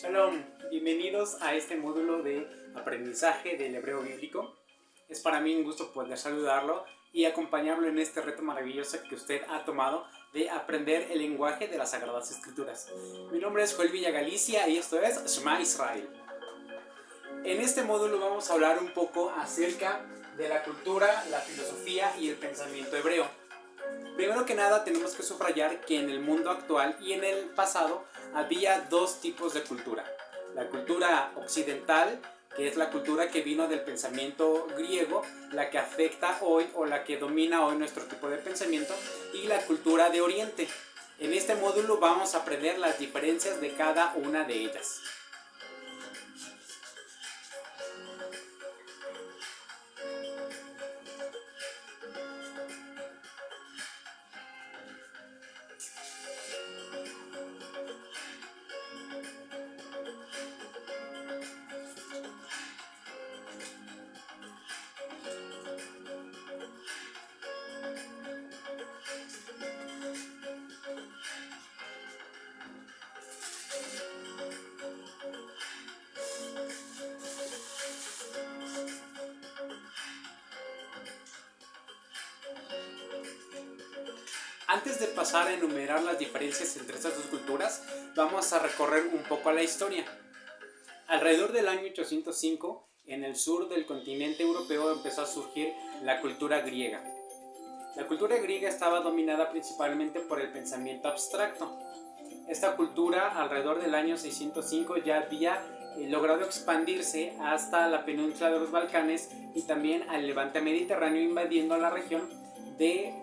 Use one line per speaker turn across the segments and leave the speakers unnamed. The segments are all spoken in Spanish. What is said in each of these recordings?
Shalom, bienvenidos a este módulo de aprendizaje del hebreo bíblico. Es para mí un gusto poder saludarlo y acompañarlo en este reto maravilloso que usted ha tomado de aprender el lenguaje de las Sagradas Escrituras. Mi nombre es Joel Villagalicia y esto es Shema Israel. En este módulo vamos a hablar un poco acerca de la cultura, la filosofía y el pensamiento hebreo. Primero que nada tenemos que subrayar que en el mundo actual y en el pasado había dos tipos de cultura. La cultura occidental, que es la cultura que vino del pensamiento griego, la que afecta hoy o la que domina hoy nuestro tipo de pensamiento, y la cultura de Oriente. En este módulo vamos a aprender las diferencias de cada una de ellas. Antes de pasar a enumerar las diferencias entre estas dos culturas, vamos a recorrer un poco a la historia. Alrededor del año 805, en el sur del continente europeo empezó a surgir la cultura griega. La cultura griega estaba dominada principalmente por el pensamiento abstracto. Esta cultura, alrededor del año 605, ya había logrado expandirse hasta la península de los Balcanes y también al levante mediterráneo, invadiendo la región de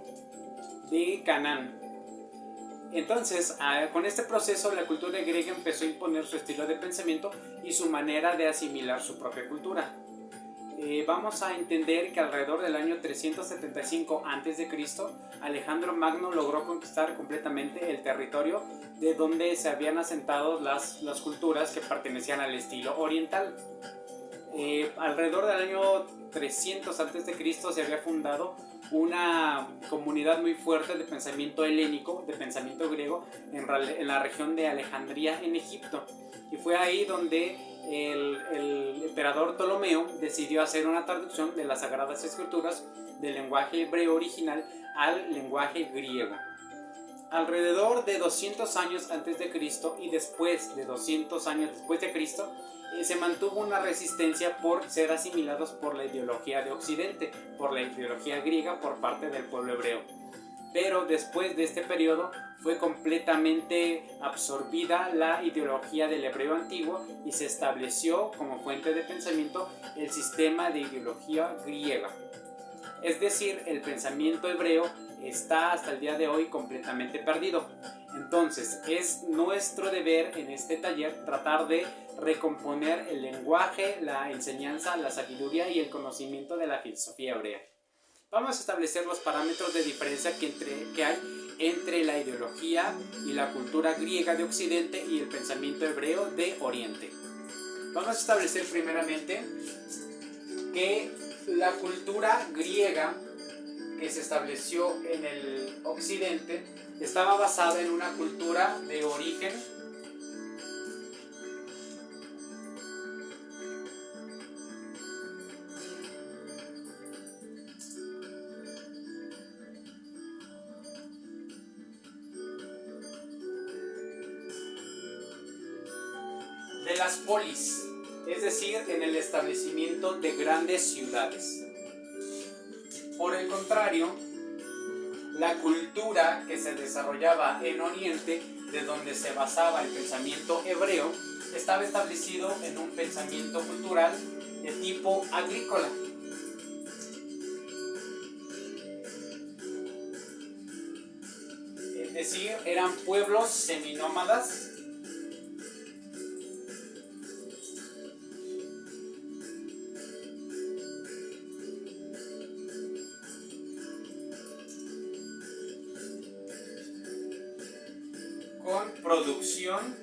Canaán. Entonces, con este proceso, la cultura griega empezó a imponer su estilo de pensamiento y su manera de asimilar su propia cultura. Vamos a entender que alrededor del año 375 a.C., Alejandro Magno logró conquistar completamente el territorio de donde se habían asentado las culturas que pertenecían al estilo oriental. Alrededor del año 300 a.C. se había fundado una comunidad muy fuerte de pensamiento helénico, de pensamiento griego, en la región de Alejandría, en Egipto. Y fue ahí donde el emperador Ptolomeo decidió hacer una traducción de las Sagradas Escrituras del lenguaje hebreo original al lenguaje griego. Alrededor de 200 años antes de Cristo y después de 200 años después de Cristo, se mantuvo una resistencia por ser asimilados por la ideología de Occidente, por la ideología griega por parte del pueblo hebreo. Pero después de este periodo fue completamente absorbida la ideología del hebreo antiguo y se estableció como fuente de pensamiento el sistema de ideología griega. Es decir, el pensamiento hebreo está hasta el día de hoy completamente perdido. Entonces, es nuestro deber en este taller tratar de recomponer el lenguaje, la enseñanza, la sabiduría y el conocimiento de la filosofía hebrea. Vamos a establecer los parámetros de diferencia que hay entre la ideología y la cultura griega de Occidente y el pensamiento hebreo de Oriente. Vamos a establecer primeramente que la cultura griega que se estableció en el Occidente estaba basada en una cultura de origen de las polis, es decir, en el establecimiento de grandes ciudades. Por el contrario, la cultura que se desarrollaba en Oriente, de donde se basaba el pensamiento hebreo, estaba establecido en un pensamiento cultural de tipo agrícola. Es decir, eran pueblos seminómadas con producción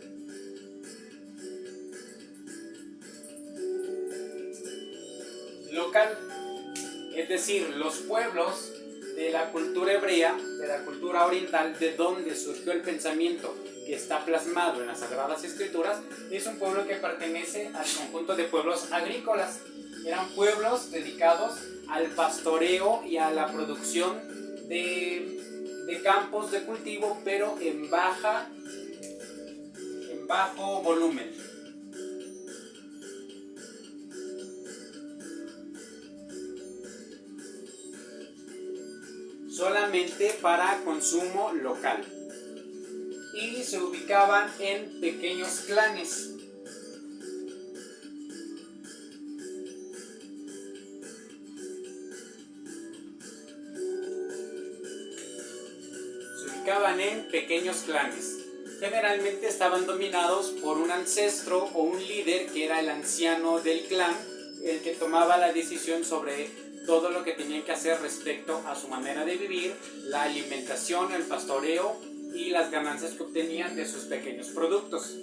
local. Es decir, los pueblos de la cultura hebrea, de la cultura oriental, de donde surgió el pensamiento que está plasmado en las Sagradas Escrituras, es un pueblo que pertenece al conjunto de pueblos agrícolas. Eran pueblos dedicados al pastoreo y a la producción de campos de cultivo, pero en bajo volumen. Solamente para consumo local. Y se ubicaban en pequeños clanes. Generalmente estaban dominados por un ancestro o un líder que era el anciano del clan, el que tomaba la decisión sobre todo lo que tenían que hacer respecto a su manera de vivir, la alimentación, el pastoreo y las ganancias que obtenían de sus pequeños productos.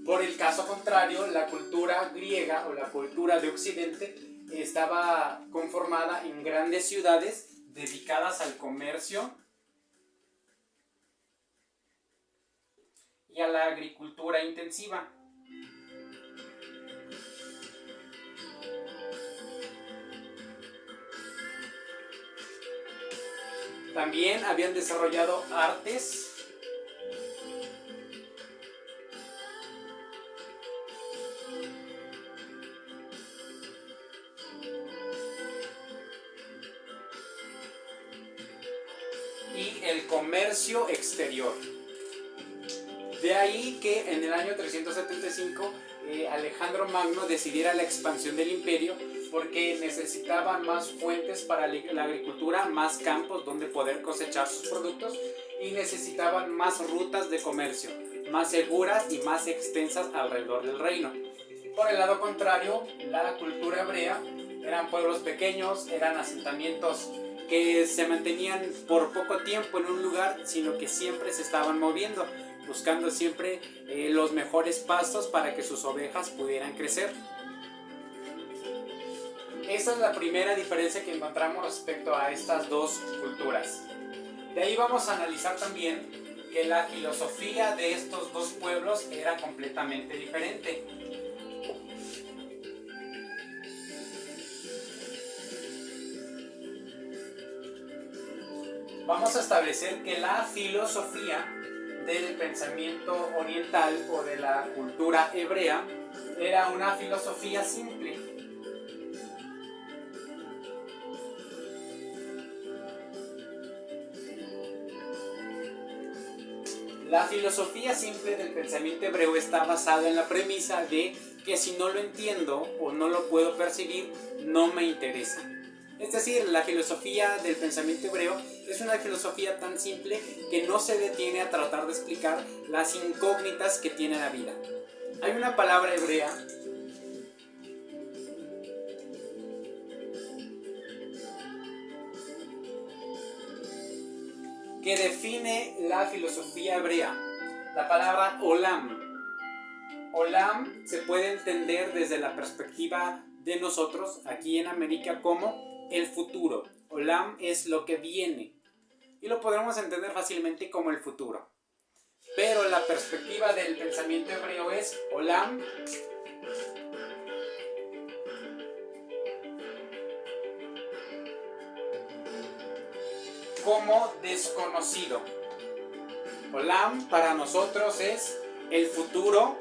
Por el caso contrario, la cultura griega o la cultura de Occidente estaba conformada en grandes ciudades dedicadas al comercio y a la agricultura intensiva. También habían desarrollado artes y el comercio exterior. De ahí que en el año 375 Alejandro Magno decidiera la expansión del imperio, porque necesitaban más fuentes para la agricultura, más campos donde poder cosechar sus productos, y necesitaban más rutas de comercio, más seguras y más extensas alrededor del reino. Por el lado contrario, la cultura hebrea eran pueblos pequeños, eran asentamientos que se mantenían por poco tiempo en un lugar, sino que siempre se estaban moviendo, buscando siempre los mejores pastos para que sus ovejas pudieran crecer. Esa es la primera diferencia que encontramos respecto a estas dos culturas. De ahí vamos a analizar también que la filosofía de estos dos pueblos era completamente diferente. Vamos a establecer que la filosofía del pensamiento oriental o de la cultura hebrea era una filosofía simple. La filosofía simple del pensamiento hebreo está basada en la premisa de que si no lo entiendo o no lo puedo percibir, no me interesa. Es decir, la filosofía del pensamiento hebreo es una filosofía tan simple que no se detiene a tratar de explicar las incógnitas que tiene la vida. Hay una palabra hebrea que define la filosofía hebrea, la palabra olam. Olam se puede entender desde la perspectiva de nosotros aquí en América como el futuro. Olam es lo que viene y lo podemos entender fácilmente como el futuro. Pero la perspectiva del pensamiento hebreo es olam como desconocido. Olam para nosotros es el futuro,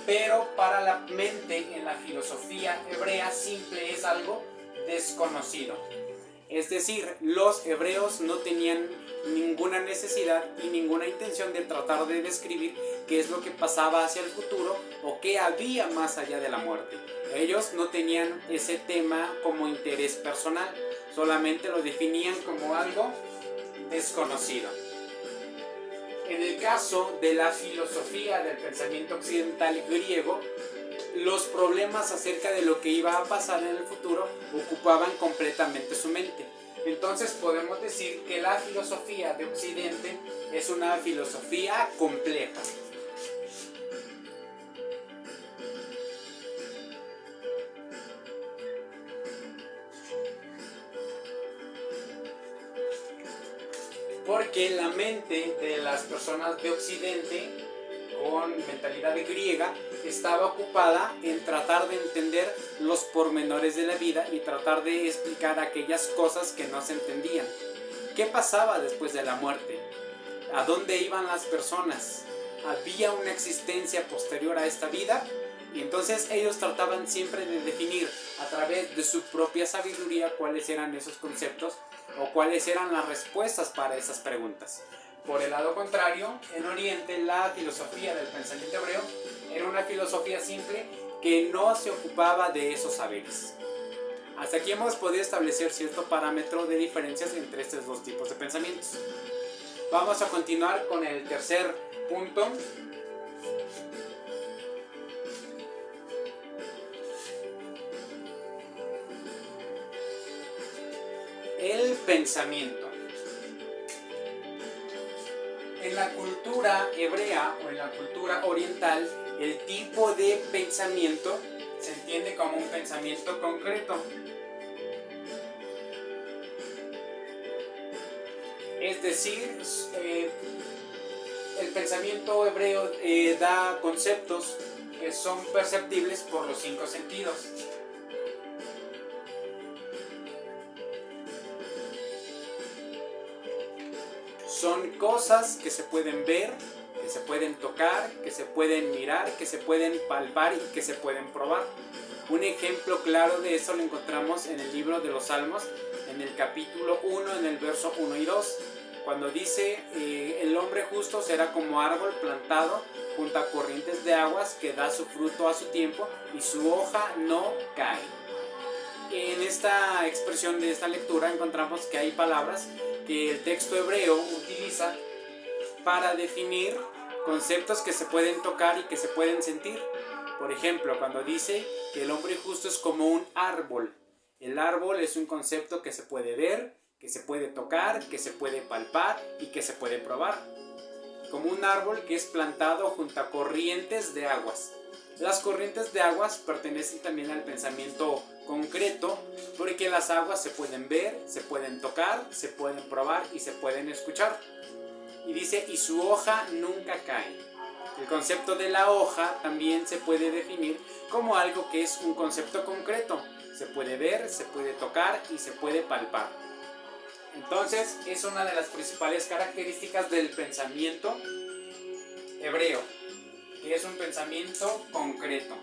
pero para la mente en la filosofía hebrea simple es algo desconocido. Es decir, los hebreos no tenían ninguna necesidad y ninguna intención de tratar de describir qué es lo que pasaba hacia el futuro o qué había más allá de la muerte. Ellos no tenían ese tema como interés personal, solamente lo definían como algo desconocido. En el caso de la filosofía del pensamiento occidental griego, los problemas acerca de lo que iba a pasar en el futuro ocupaban completamente su mente. Entonces podemos decir que la filosofía de Occidente es una filosofía compleja. porque la mente de las personas de Occidente con mentalidad griega estaba ocupada en tratar de entender los pormenores de la vida y tratar de explicar aquellas cosas que no se entendían. ¿Qué pasaba después de la muerte? ¿A dónde iban las personas? ¿Había una existencia posterior a esta vida? Y entonces ellos trataban siempre de definir a través de su propia sabiduría cuáles eran esos conceptos o cuáles eran las respuestas para esas preguntas. Por el lado contrario, en Oriente la filosofía del pensamiento hebreo era una filosofía simple que no se ocupaba de esos saberes. Hasta aquí hemos podido establecer cierto parámetro de diferencias entre estos dos tipos de pensamientos. Vamos a continuar con el tercer punto. El pensamiento. En la cultura hebrea o en la cultura oriental, el tipo de pensamiento se entiende como un pensamiento concreto. Es decir, el pensamiento hebreo da conceptos que son perceptibles por los 5 sentidos. Son cosas que se pueden ver, que se pueden tocar, que se pueden mirar, que se pueden palpar y que se pueden probar. Un ejemplo claro de eso lo encontramos en el libro de los Salmos, en el capítulo 1, en el verso 1 y 2, cuando dice, el hombre justo será como árbol plantado junto a corrientes de aguas que da su fruto a su tiempo y su hoja no cae. En esta expresión de esta lectura encontramos que hay palabras que el texto hebreo utiliza para definir conceptos que se pueden tocar y que se pueden sentir. Por ejemplo, cuando dice que el hombre justo es como un árbol. El árbol es un concepto que se puede ver, que se puede tocar, que se puede palpar y que se puede probar. Como un árbol que es plantado junto a corrientes de aguas. Las corrientes de aguas pertenecen también al pensamiento concreto porque las aguas se pueden ver, se pueden tocar, se pueden probar y se pueden escuchar. Y dice, y su hoja nunca cae. El concepto de la hoja también se puede definir como algo que es un concepto concreto. Se puede ver, se puede tocar y se puede palpar. Entonces, es una de las principales características del pensamiento hebreo, que es un pensamiento concreto,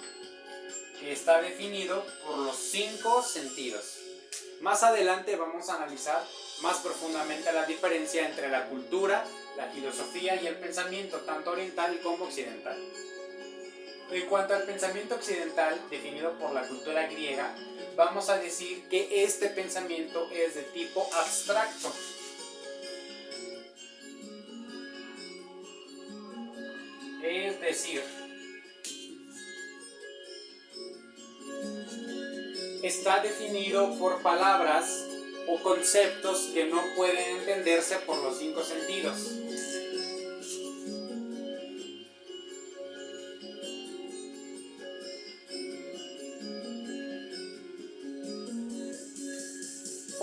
que está definido por los 5 sentidos. Más adelante vamos a analizar más profundamente la diferencia entre la cultura, la filosofía y el pensamiento, tanto oriental como occidental. En cuanto al pensamiento occidental, definido por la cultura griega, vamos a decir que este pensamiento es de tipo abstracto. Es decir, está definido por palabras o conceptos que no pueden entenderse por los 5 sentidos.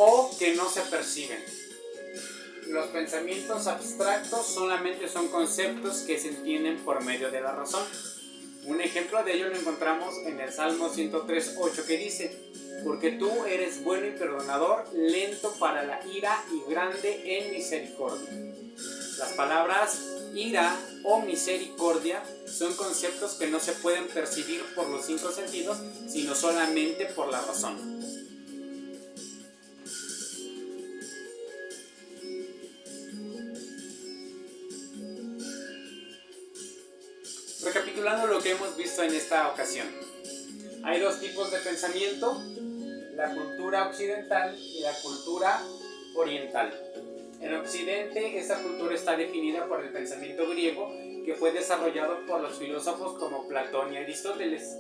O que no se perciben. Los pensamientos abstractos solamente son conceptos que se entienden por medio de la razón. Un ejemplo de ello lo encontramos en el Salmo 103:8 que dice: porque tú eres bueno y perdonador, lento para la ira y grande en misericordia. Las palabras ira o misericordia son conceptos que no se pueden percibir por los 5 sentidos, sino solamente por la razón. Recapitulando lo que hemos visto en esta ocasión, hay 2 tipos de pensamiento: la cultura occidental y la cultura oriental. En Occidente, esta cultura está definida por el pensamiento griego, que fue desarrollado por los filósofos como Platón y Aristóteles.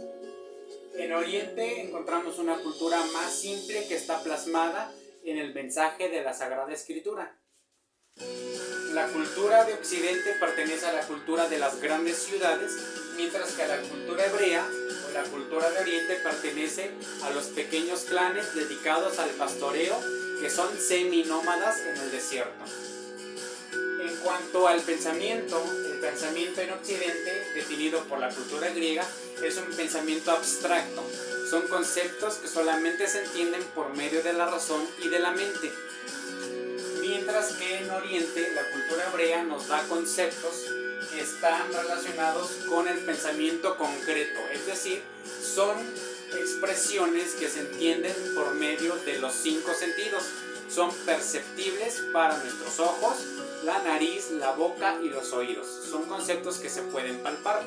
En Oriente encontramos una cultura más simple que está plasmada en el mensaje de la Sagrada Escritura. La cultura de Occidente pertenece a la cultura de las grandes ciudades, mientras que la cultura hebrea o la cultura de Oriente pertenece a los pequeños clanes dedicados al pastoreo, que son seminómadas en el desierto. cuanto al pensamiento, el pensamiento en Occidente, definido por la cultura griega, es un pensamiento abstracto. Son conceptos que solamente se entienden por medio de la razón y de la mente. Mientras que en Oriente, la cultura hebrea nos da conceptos que están relacionados con el pensamiento concreto, es decir, son expresiones que se entienden por medio de los 5 sentidos. Son perceptibles para nuestros ojos, la nariz, la boca y los oídos. Son conceptos que se pueden palpar.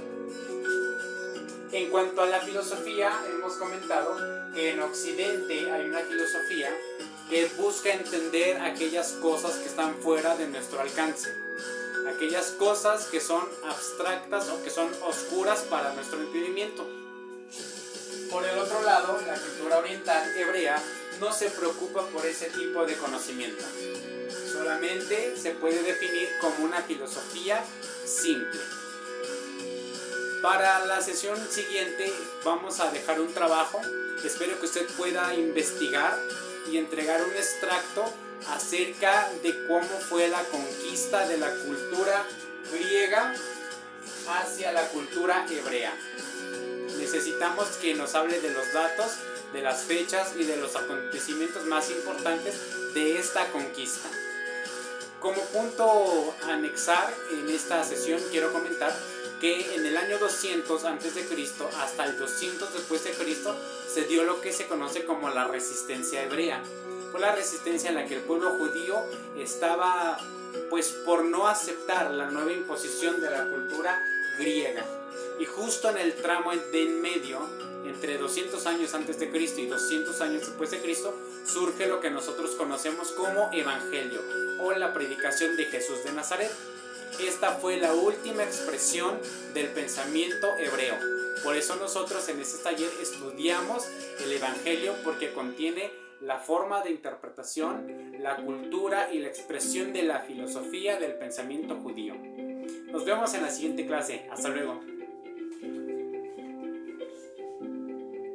En cuanto a la filosofía, hemos comentado que en Occidente hay una filosofía que busca entender aquellas cosas que están fuera de nuestro alcance, aquellas cosas que son abstractas o que son oscuras para nuestro entendimiento. Por el otro lado, la cultura oriental hebrea no se preocupa por ese tipo de conocimiento. Solamente se puede definir como una filosofía simple. Para la sesión siguiente vamos a dejar un trabajo. Espero que usted pueda investigar y entregar un extracto acerca de cómo fue la conquista de la cultura griega hacia la cultura hebrea. Necesitamos que nos hable de los datos, de las fechas y de los acontecimientos más importantes de esta conquista. Como punto a anexar en esta sesión quiero comentar que en el año 200 a.C. hasta el 200 después de Cristo se dio lo que se conoce como la resistencia hebrea. Fue la resistencia en la que el pueblo judío estaba por no aceptar la nueva imposición de la cultura griega. Y justo en el tramo de en medio, entre 200 años antes de Cristo y 200 años después de Cristo, surge lo que nosotros conocemos como Evangelio o la predicación de Jesús de Nazaret. Esta fue la última expresión del pensamiento hebreo. Por eso nosotros en este taller estudiamos el Evangelio, porque contiene la forma de interpretación, la cultura y la expresión de la filosofía del pensamiento judío. Nos vemos en la siguiente clase. Hasta luego.